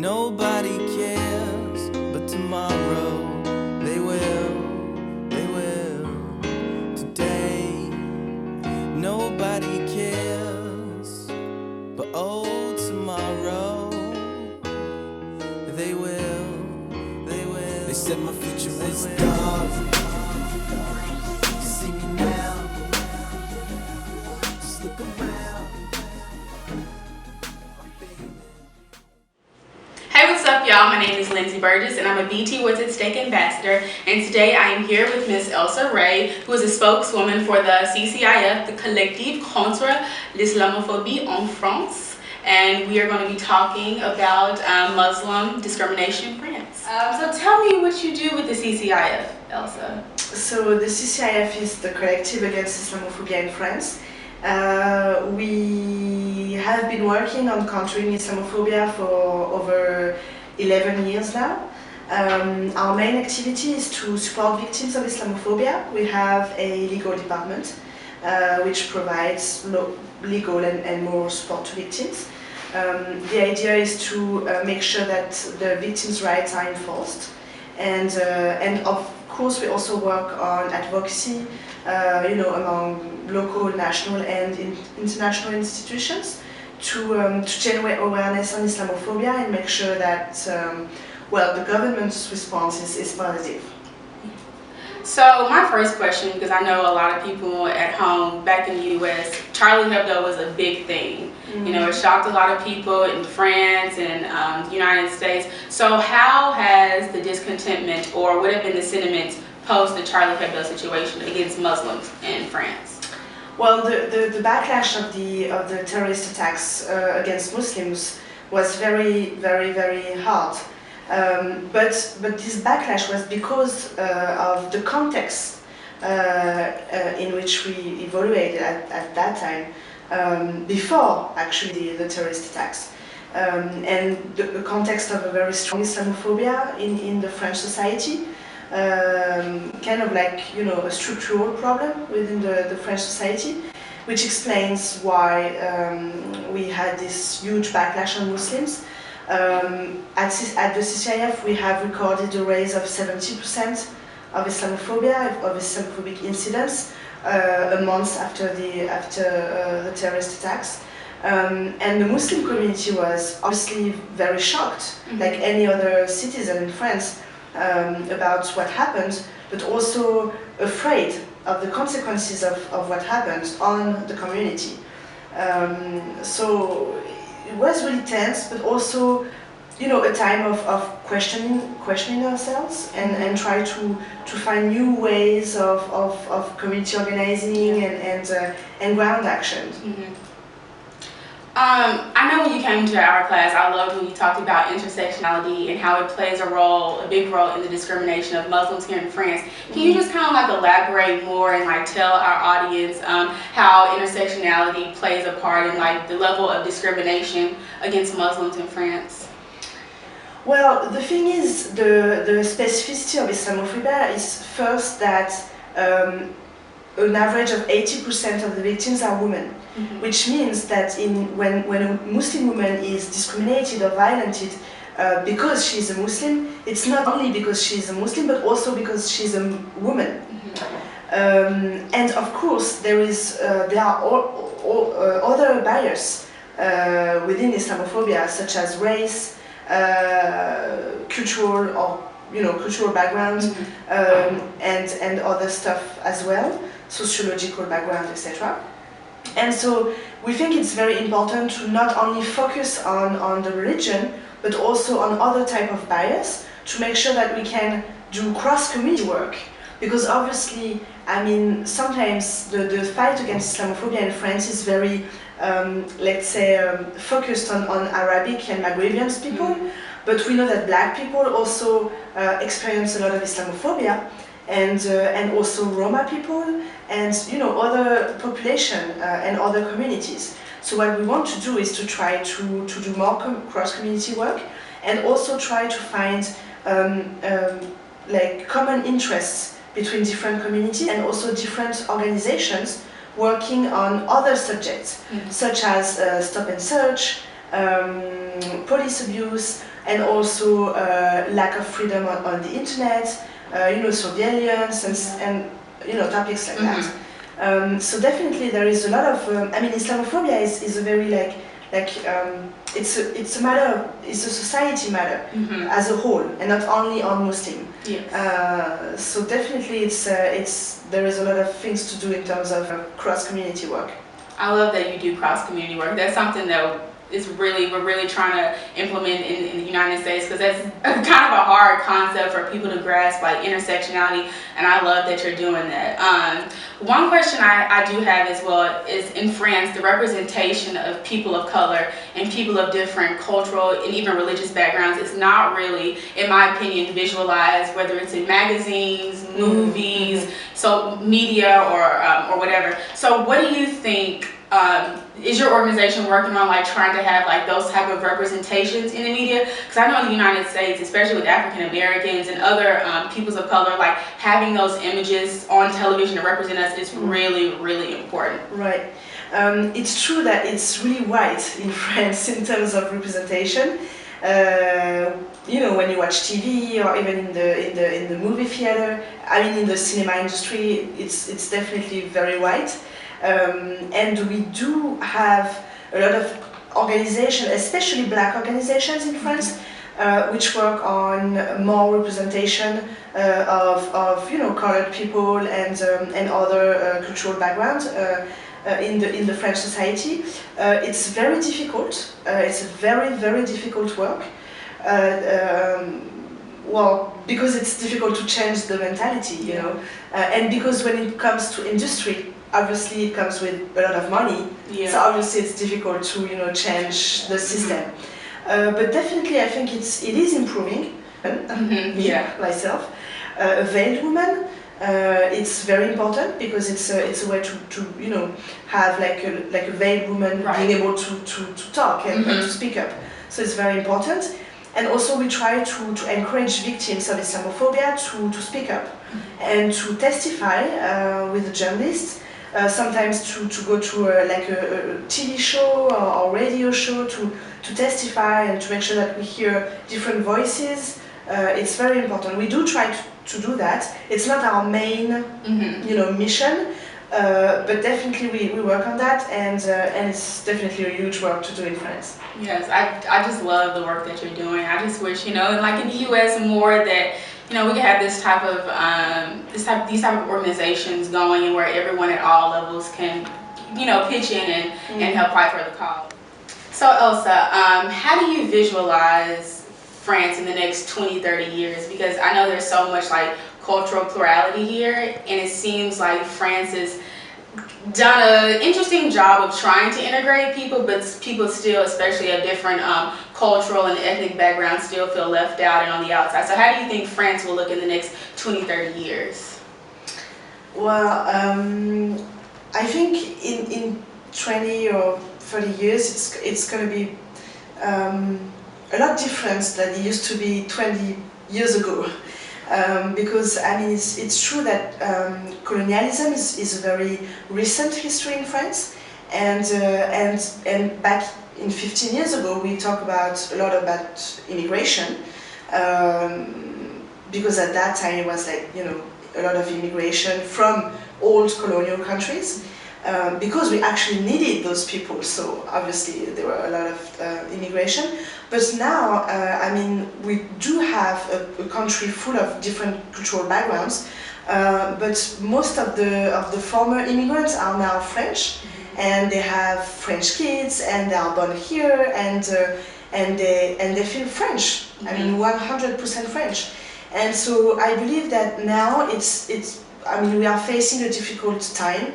Nobody cares, but tomorrow they will. Today, nobody cares, but oh, tomorrow they will. They said my future was dark. See me now, just look around. Hey, what's up, y'all? My name is Lindsay Burgess, and I'm a BT What's at Stake ambassador. And today I am here with Ms. Elsa Ray, who is a spokeswoman for the CCIF, the Collectif contre l'Islamophobie en France. And we are going to be talking about Muslim discrimination in France. So tell me what you do with the CCIF, Elsa. So the CCIF is the Collective Against Islamophobia in France. We have been working on countering Islamophobia for over 11 years now. Our main activity is to support victims of Islamophobia. We have a legal department which provides legal and moral support to victims. The idea is to make sure that the victims' rights are enforced, and of course we also work on advocacy, among local, national, and international institutions to generate awareness on Islamophobia and make sure that the government's response is positive. So my first question, because I know a lot of people at home back in the U.S., Charlie Hebdo was a big thing. Mm-hmm. You know, it shocked a lot of people in France and the United States. So how has the discontentment, or what have been the sentiments post the Charlie Hebdo situation against Muslims in France? Well, the backlash of the terrorist attacks against Muslims was very, very, very hard. But this backlash was because of the context in which we evaluated at that time, before actually the terrorist attacks, and the context of a very strong Islamophobia in the French society, kind of like a structural problem within the French society, which explains why we had this huge backlash on Muslims. At the CCIF, we have recorded a rise of 70% of Islamophobia, of Islamophobic incidents, a month after the terrorist attacks. And the Muslim community was obviously very shocked, like any other citizen in France, about what happened, but also afraid of the consequences of what happened on the community. So it was really tense, but also, a time of questioning ourselves and try to find new ways of community organizing and ground action. Mm-hmm. I know when you came to our class, I loved when you talked about intersectionality and how it plays a big role in the discrimination of Muslims here in France. Can you just kind of like elaborate more and like tell our audience how intersectionality plays a part in like the level of discrimination against Muslims in France? Well, the thing is, the specificity of Islamophobia is first that an average of 80% of the victims are women. Mm-hmm. Which means that when a Muslim woman is discriminated or violented because she's a Muslim, it's not only because she's a Muslim, but also because she's a woman. Mm-hmm. And of course, there are other barriers within Islamophobia, such as race, cultural background, mm-hmm. And other stuff as well, sociological background, etc. And so we think it's very important to not only focus on the religion, but also on other type of barriers to make sure that we can do cross-community work. Because obviously, sometimes the fight against Islamophobia in France is very, focused on Arabic and Maghrebian people. Mm-hmm. But we know that black people also experience a lot of Islamophobia, and also Roma people, and other population and other communities. So what we want to do is to try to do more cross-community work, and also try to find common interests between different communities and also different organizations working on other subjects, such as stop and search, police abuse, and also lack of freedom on the internet, surveillance and topics like that. So definitely there is a lot of, Islamophobia is a very it's a matter, it's a society matter as a whole, and not only on Muslim. Yes. So definitely there is a lot of things to do in terms of cross-community work. I love that you do cross-community work. That's something that we're really trying to implement in the United States, because that's kind of a hard concept for people to grasp, like intersectionality, and I love that you're doing that. One question I do have as well is, in France, the representation of people of color and people of different cultural and even religious backgrounds is not really, in my opinion, visualized, whether it's in magazines, movies, so media or whatever. So what do you think? Is your organization working on trying to have those type of representations in the media? Because I know in the United States, especially with African Americans and other peoples of color, having those images on television to represent us is really, really important. Right. It's true that it's really white in France in terms of representation. When you watch TV or even in the movie theater, in the cinema industry, it's definitely very white. And we do have a lot of organizations, especially black organizations in France, which work on more representation of colored people and other cultural backgrounds in the French society. It's very difficult. It's a very, very difficult work. Because it's difficult to change the mentality, and because when it comes to industry, obviously it comes with a lot of money, so obviously it's difficult to change the system. But definitely I think it is improving. Myself, a veiled woman, it's very important, because it's a way to have a veiled woman being able to talk and to speak up. So it's very important. And also we try to encourage victims of Islamophobia to speak up and to testify with the journalists. Sometimes to go to a TV show or radio show to testify and to make sure that we hear different voices. It's very important. We do try to do that. It's not our main mission, but definitely we work on that, and it's definitely a huge work to do in France. Yes, I just love the work that you're doing. I just wish, in the U.S. more that we could have these type of organizations going, and where everyone at all levels can pitch in and help fight for the cause. So Elsa, how do you visualize France in the next 20-30 years? Because I know there's so much cultural plurality here, and it seems like France has done an interesting job of trying to integrate people, but people still, especially of different cultural and ethnic backgrounds, still feel left out and on the outside. So how do you think France will look in the next 20-30 years? Well, I think in 20 or 30 years it's going to be a lot different than it used to be 20 years ago. Because it's true that colonialism is a very recent history in France, and back in 15 years ago we talked a lot about immigration, because at that time it was a lot of immigration from old colonial countries, because we actually needed those people, so obviously there were a lot of immigration. But now, we do have a country full of different cultural backgrounds, but most of the former immigrants are now French, and they have French kids, and they are born here, and they feel French. 100% French. And so I believe that now we are facing a difficult time,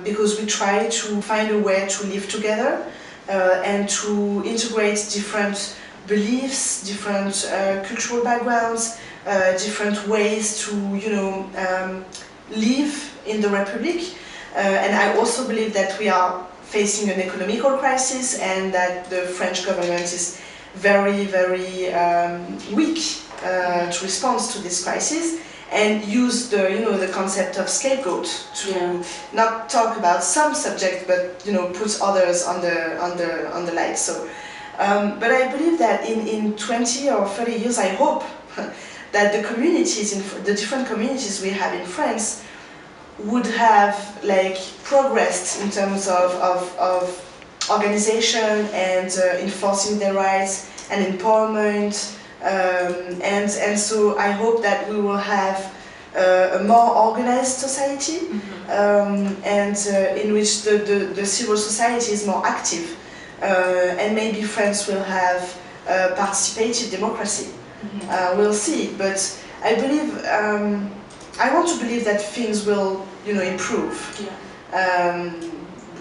because we try to find a way to live together. And to integrate different beliefs, different cultural backgrounds, different ways to live in the Republic. And I also believe that we are facing an economical crisis, and that the French government is very, very weak to respond to this crisis, and use the concept of scapegoat to not talk about some subject, but put others on the light. So But I believe that in 20 or 30 years, I hope that the communities, the different communities we have in France, would have like progressed in terms of organization and enforcing their rights and empowerment, and so I hope that we will have a more organized society, and in which the civil society is more active, and maybe France will have participative democracy. We'll see, but I believe, I want to believe that things will, improve.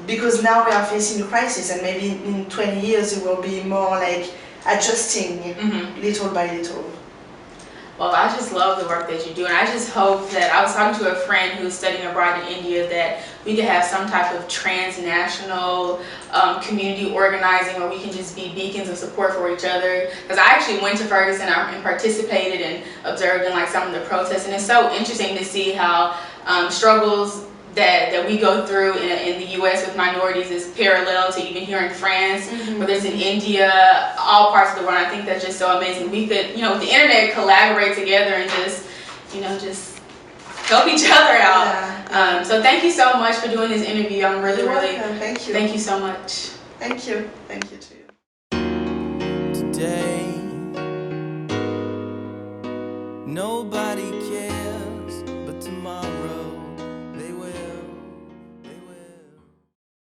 Because now we are facing a crisis, and maybe in 20 years it will be more like adjusting little by little. Well, I just love the work that you do, and I just hope that, I was talking to a friend who's studying abroad in India, that we could have some type of transnational community organizing where we can just be beacons of support for each other. Because I actually went to Ferguson and participated and observed in like some of the protests, and it's so interesting to see how struggles that we go through in the U.S. with minorities is parallel to even here in France, whether it's in India, all parts of the world. I think that's just so amazing. We could, with the internet, collaborate together and just help each other out. So thank you so much for doing this interview. I'm really, Thank you. Thank you so much. Thank you. Thank you to you. Today, nobody cares, but tomorrow